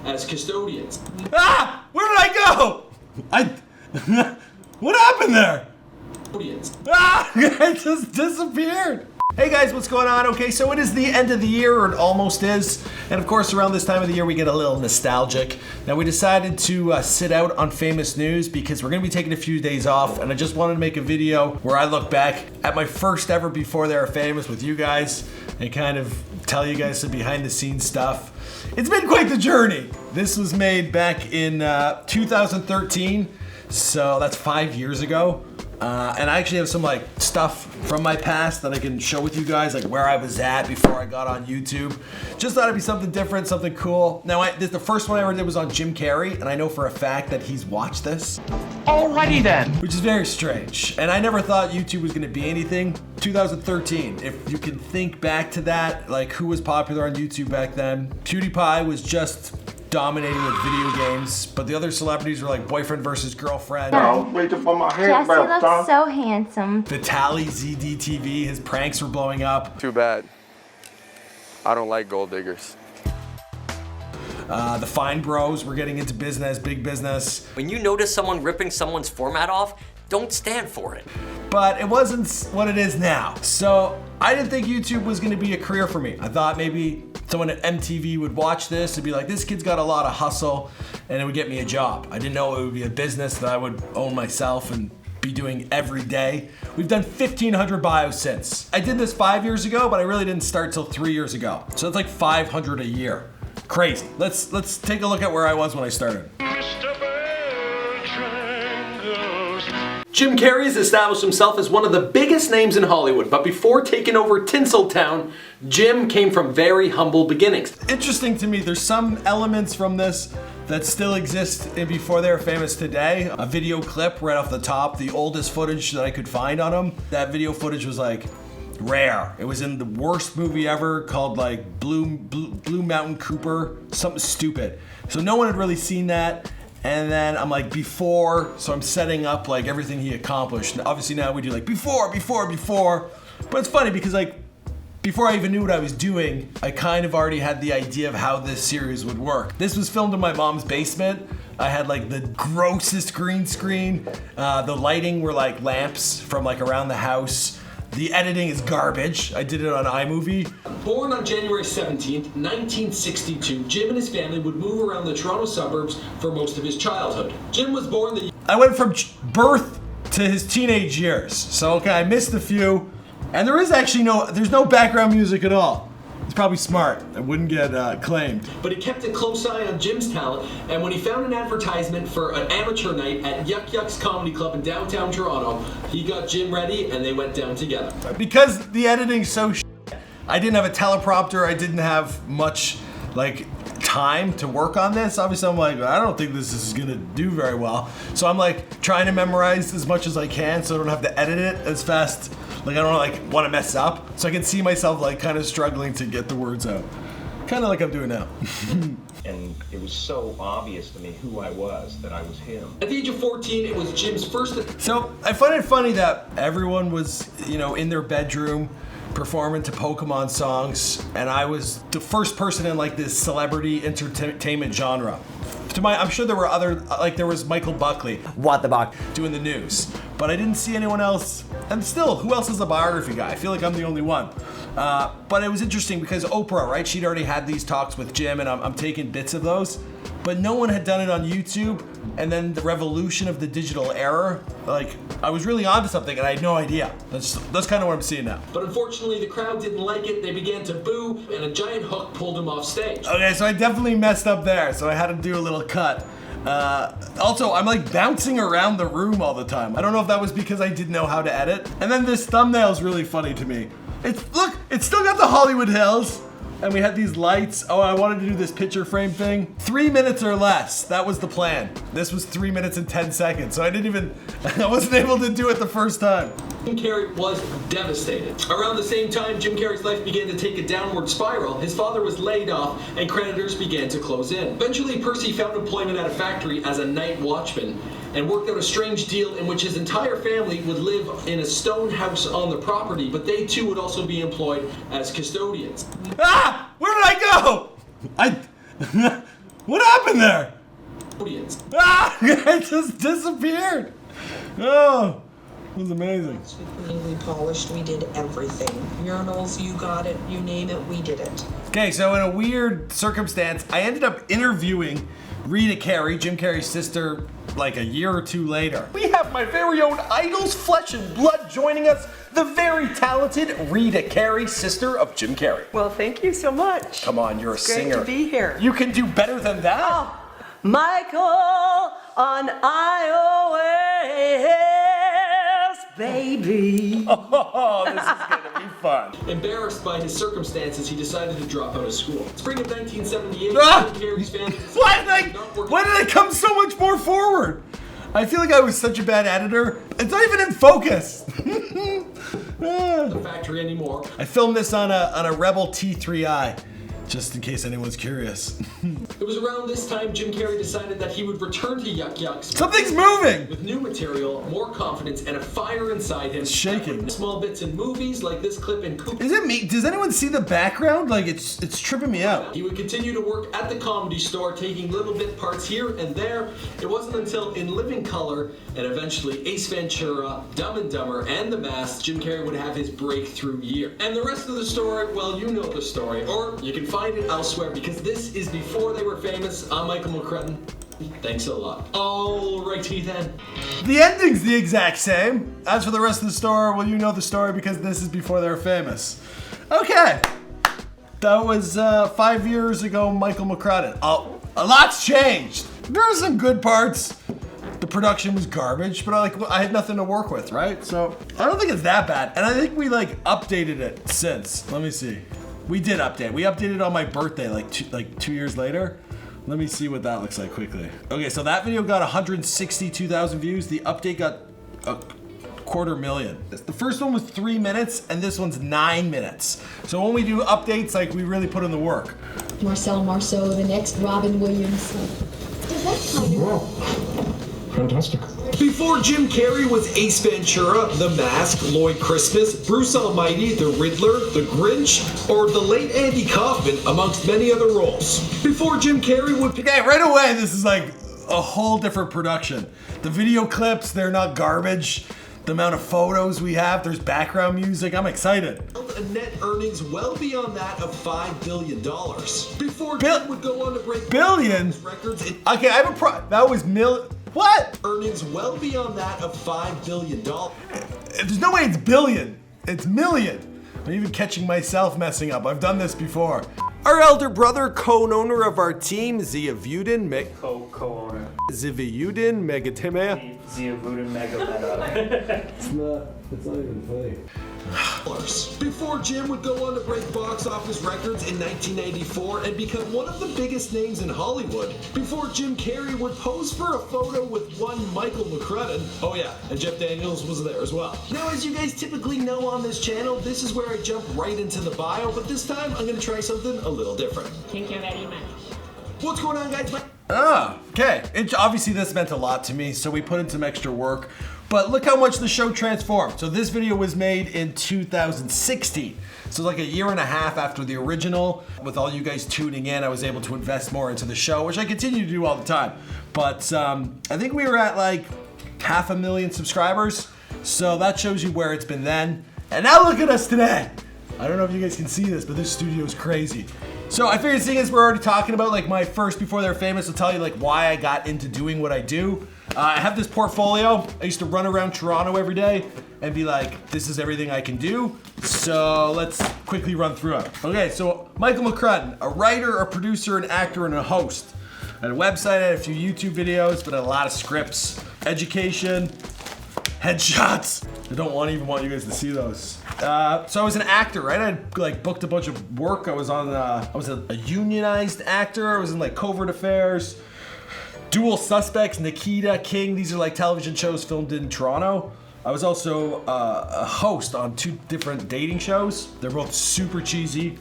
as custodians. Ah! Where did I go? What happened there? Ah! It just disappeared. Hey guys, what's going on? Okay, so it is the end of the year, or it almost is. And of course, around this time of the year, we get a little nostalgic. Now, we decided to sit out on famous news because we're gonna be taking a few days off, and I just wanted to make a video where I look back at my first ever Before They Were Famous with you guys and kind of tell you guys some behind the scenes stuff. It's been quite the journey. This was made back in 2013, so that's 5 years ago. And I actually have some like stuff from my past that I can share with you guys, like where I was at before I got on YouTube. Just thought it'd be something different, something cool. Now, the first one I ever did was on Jim Carrey, and I know for a fact that he's watched this. Alrighty then. Which is very strange. And I never thought YouTube was gonna be anything. 2013, if you can think back to that, like who was popular on YouTube back then? PewDiePie was just dominating with video games, but the other celebrities were like boyfriend versus girlfriend. I'm waiting for my hair. Jesse looks so handsome. Vitaly ZDTV, his pranks were blowing up. Too bad. I don't like gold diggers. The Fine Bros were getting into business, big business. When you notice someone ripping someone's format off, don't stand for it. But it wasn't what it is now. So I didn't think YouTube was gonna be a career for me. I thought maybe someone at MTV would watch this and be like, this kid's got a lot of hustle, and it would get me a job. I didn't know it would be a business that I would own myself and be doing every day. We've done 1,500 bios since. I did this 5 years ago, but I really didn't start till 3 years ago. So it's like 500 a year. Crazy. Let's take a look at where I was when I started. Jim Carrey has established himself as one of the biggest names in Hollywood, but before taking over Tinseltown, Jim came from very humble beginnings. Interesting to me, there's some elements from this that still exist in Before They Were Famous today. A video clip right off the top, the oldest footage that I could find on him. That video footage was like rare. It was in the worst movie ever called like Blue Mountain Cooper, something stupid. So no one had really seen that. And then I'm like before, so I'm setting up like everything he accomplished. And obviously now we do like before. But it's funny because like before I even knew what I was doing, I kind of already had the idea of how this series would work. This was filmed in my mom's basement. I had like the grossest green screen. The lighting were like lamps from like around the house. The editing is garbage. I did it on iMovie. Born on January 17th, 1962, Jim and his family would move around the Toronto suburbs for most of his childhood. Jim was born the... I went from birth to his teenage years. So, okay, I missed a few. And there is actually there's no background music at all. It's probably smart. It wouldn't get claimed. But he kept a close eye on Jim's talent, and when he found an advertisement for an amateur night at Yuck Yuck's Comedy Club in downtown Toronto, he got Jim ready and they went down together. Because the editing's so I didn't have a teleprompter, I didn't have much like time to work on this. Obviously I'm like, I don't think this is gonna do very well. So I'm like trying to memorize as much as I can so I don't have to edit it as fast. Like I don't like want to mess up. So I can see myself like kind of struggling to get the words out. Kind of like I'm doing now. And it was so obvious to me who I was, that I was him. At the age of 14, it was Jim's first... So I find it funny that everyone was, in their bedroom performing to Pokemon songs, and I was the first person in like this celebrity entertainment genre. I'm sure there were other, like there was Michael Buckley. What the fuck? Doing the news. But I didn't see anyone else. And still, who else is a biography guy? I feel like I'm the only one. But it was interesting because Oprah, right? She'd already had these talks with Jim, and I'm taking bits of those. But no one had done it on YouTube. And then the revolution of the digital era, like I was really onto something and I had no idea. That's kind of what I'm seeing now. But unfortunately, the crowd didn't like it. They began to boo, and a giant hook pulled him off stage. Okay, so I definitely messed up there. So I had to do a little cut. Also, I'm like bouncing around the room all the time. I don't know if that was because I didn't know how to edit. And then this thumbnail is really funny to me. Look, it's still got the Hollywood Hills. And we had these lights. Oh, I wanted to do this picture frame thing. 3 minutes or less, that was the plan. This was 3 minutes and 10 seconds. So I wasn't able to do it the first time. Jim Carrey was devastated. Around the same time Jim Carrey's life began to take a downward spiral, his father was laid off and creditors began to close in. Eventually, Percy found employment at a factory as a night watchman and worked out a strange deal in which his entire family would live in a stone house on the property, but they too would also be employed as custodians. Ah! Where did I go? What happened there? audience. Ah! It just disappeared. Oh, it was amazing. We cleaned, we polished, we did everything. Urinals, you got it, you name it, we did it. Okay, so in a weird circumstance, I ended up interviewing Rita Carey, Jim Carrey's sister, like a year or two later. We have my very own Idols Flesh and Blood joining us, the very talented Rita Carey, sister of Jim Carrey. Well, thank you so much. Come on, you're a singer. Great to be here. You can do better than that. Oh, Michael on iOS, baby. Oh, this is gonna be fun. Embarrassed by his circumstances, he decided to drop out of school. Spring of 1978, Ah! Jim Carrey's family Why did I come so much more forward? I feel like I was such a bad editor. It's not even in focus. the factory anymore. I filmed this on a Rebel T3i, just in case anyone's curious. It was around this time Jim Carrey decided that he would return to Yuck Yucks. Something's moving! With new material, more confidence, and a fire inside him. It's shaking. Small bits in movies like this clip in Comas. Is it me? Does anyone see the background? Like it's tripping me out. He would continue to work at the Comedy Store, taking little bit parts here and there. It wasn't until In Living Color and eventually Ace Ventura, Dumb and Dumber, and The Mask, Jim Carrey would have his breakthrough year. And the rest of the story, well, you know the story, or you can find it elsewhere because this is Before They Were Famous. I'm Michael McCrudden. Thanks a lot. Alrighty then. The ending's the exact same. As for the rest of the story, well, you know the story because this is Before They Were Famous. Okay. That was 5 years ago, Michael McCrudden. Oh, a lot's changed. There are some good parts. The production was garbage, but I had nothing to work with, right? So I don't think it's that bad. And I think we updated it since. Let me see. We did update. We updated on my birthday like 2 years later. Let me see what that looks like quickly. Okay, so that video got 162,000 views. The update got 250,000. The first one was 3 minutes, and this one's 9 minutes. So when we do updates, we really put in the work. Marcel Marceau, the next Robin Williams. Does that kind of... Fantastic. Before Jim Carrey was Ace Ventura, The Mask, Lloyd Christmas, Bruce Almighty, The Riddler, The Grinch, or the late Andy Kaufman, amongst many other roles. Before Jim Carrey would... Okay, right away, this is a whole different production. The video clips, they're not garbage. The amount of photos we have, there's background music, I'm excited. A net earnings well beyond that of $5 billion. Before Jim would go on to break... Billion? Records in... Okay, I have that was what? Earnings well beyond that of $5 billion. There's no way it's billion. It's million. I'm even catching myself messing up. I've done this before. Our elder brother, co-owner of our team, Zia Vuden, co-owner. Ziviyuden Megatime. Zia Vuden Megameta. It's not even funny. Before Jim would go on to break box office records in 1994 and become one of the biggest names in Hollywood. Before Jim Carrey would pose for a photo with one Michael McCrudden. Oh yeah, and Jeff Daniels was there as well. Now, as you guys typically know on this channel, this is where I jump right into the bio, but this time I'm gonna try something a little different. Thank you very much. What's going on, guys? Okay. Obviously this meant a lot to me, so we put in some extra work. But look how much the show transformed. So this video was made in 2016. So like a year and a half after the original. With all you guys tuning in, I was able to invest more into the show, which I continue to do all the time. But I think we were at 500,000 subscribers. So that shows you where it's been then. And now look at us today. I don't know if you guys can see this, but this studio is crazy. So I figured seeing as we're already talking about my first Before They Were Famous, I'll tell you why I got into doing what I do. I have this portfolio. I used to run around Toronto every day and be this is everything I can do. So let's quickly run through it. Okay, so Michael McCrudden, a writer, a producer, an actor, and a host. I had a website, I had a few YouTube videos, but a lot of scripts. Education, headshots. I don't even want you guys to see those. So I was an actor, right? I booked a bunch of work. I was a unionized actor. I was in Covert Affairs, Dual Suspects, Nikita, King. These are television shows filmed in Toronto. I was also a host on 2 different dating shows. They're both super cheesy.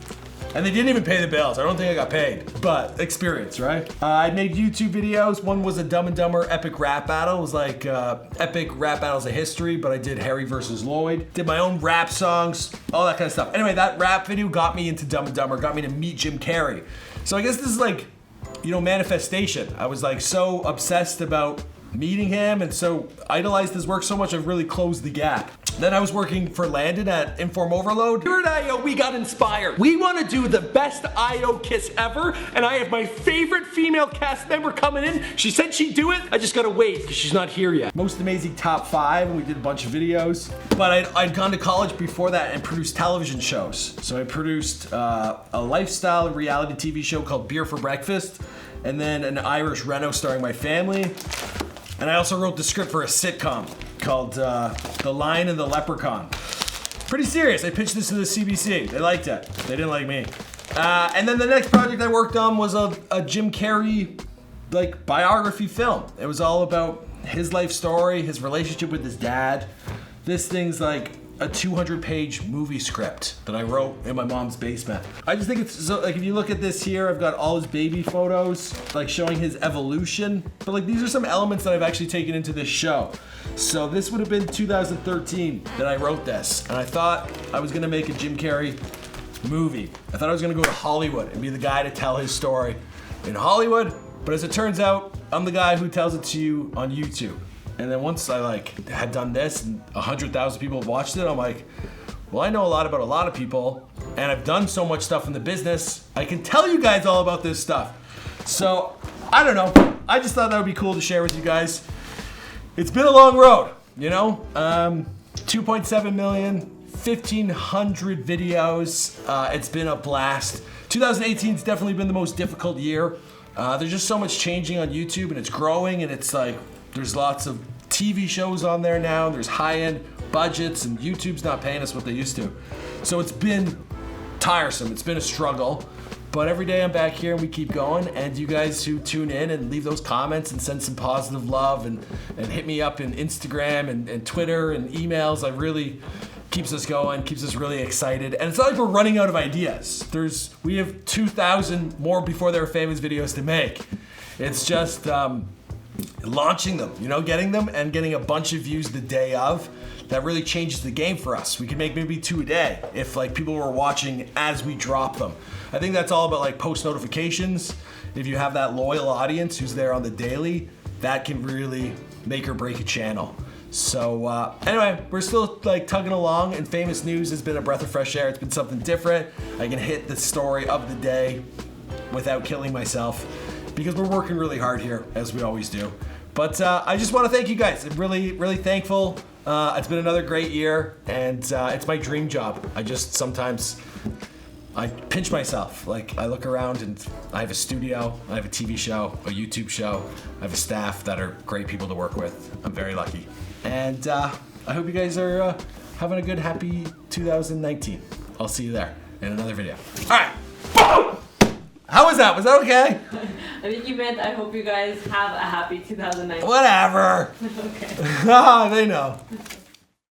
And they didn't even pay the bills. I don't think I got paid, but experience, right? I made YouTube videos. One was a Dumb and Dumber epic rap battle. It was epic rap battles of history, but I did Harry versus Lloyd. Did my own rap songs, all that kind of stuff. Anyway, that rap video got me into Dumb and Dumber, got me to meet Jim Carrey. So I guess this is manifestation. I was like so obsessed about meeting him and so idolized his work so much I've really closed the gap. Then I was working for Landon at Inform Overload. Here at IO, we got inspired. We want to do the best IO kiss ever, and I have my favorite female cast member coming in. She said she'd do it. I just gotta wait because she's not here yet. Most amazing top 5, and we did a bunch of videos. But I'd gone to college before that and produced television shows. So I produced a lifestyle reality TV show called Beer for Breakfast, and then an Irish reno starring my family. And I also wrote the script for a sitcom called The Lion and the Leprechaun. Pretty serious. I pitched this to the CBC. They liked it. They didn't like me. And then the next project I worked on was a Jim Carrey biography film. It was all about his life story, his relationship with his dad. This thing's like a 200-page movie script that I wrote in my mom's basement. I just think it's so, if you look at this here, I've got all his baby photos, showing his evolution. But these are some elements that I've actually taken into this show. So this would have been 2013 that I wrote this, and I thought I was gonna make a Jim Carrey movie. I thought I was gonna go to Hollywood and be the guy to tell his story in Hollywood, but as it turns out, I'm the guy who tells it to you on YouTube. And then once I had done this and 100,000 people have watched it, I'm like, well, I know a lot about a lot of people and I've done so much stuff in the business, I can tell you guys all about this stuff. So, I don't know. I just thought that would be cool to share with you guys. It's been a long road, 2.7 million, 1,500 videos. It's been a blast. 2018's definitely been the most difficult year. There's just so much changing on YouTube and it's growing and it's there's lots of TV shows on there now. There's high-end budgets and YouTube's not paying us what they used to. So it's been tiresome. It's been a struggle. But every day I'm back here and we keep going. And you guys who tune in and leave those comments and send some positive love and hit me up in Instagram and Twitter and emails, I really keeps us going, keeps us really excited. And it's not like we're running out of ideas. We have 2,000 more Before They Were Famous videos to make. It's just launching them, getting them and getting a bunch of views the day of. That really changes the game for us. We can make maybe 2 a day if people were watching as we drop them. I think that's all about post notifications. If you have that loyal audience who's there on the daily, that can really make or break a channel. So anyway, we're still tugging along, and Famous News has been a breath of fresh air. It's been something different. I can hit the story of the day without killing myself because we're working really hard here, as we always do. But I just want to thank you guys. I'm really, really thankful. It's been another great year, and it's my dream job. Sometimes I pinch myself. I look around and I have a studio, I have a TV show, a YouTube show, I have a staff that are great people to work with. I'm very lucky. And I hope you guys are having a good, happy 2019. I'll see you there in another video. All right, boom! How was that? Was that okay? I think you meant I hope you guys have a happy 2019. Whatever. Okay. They know.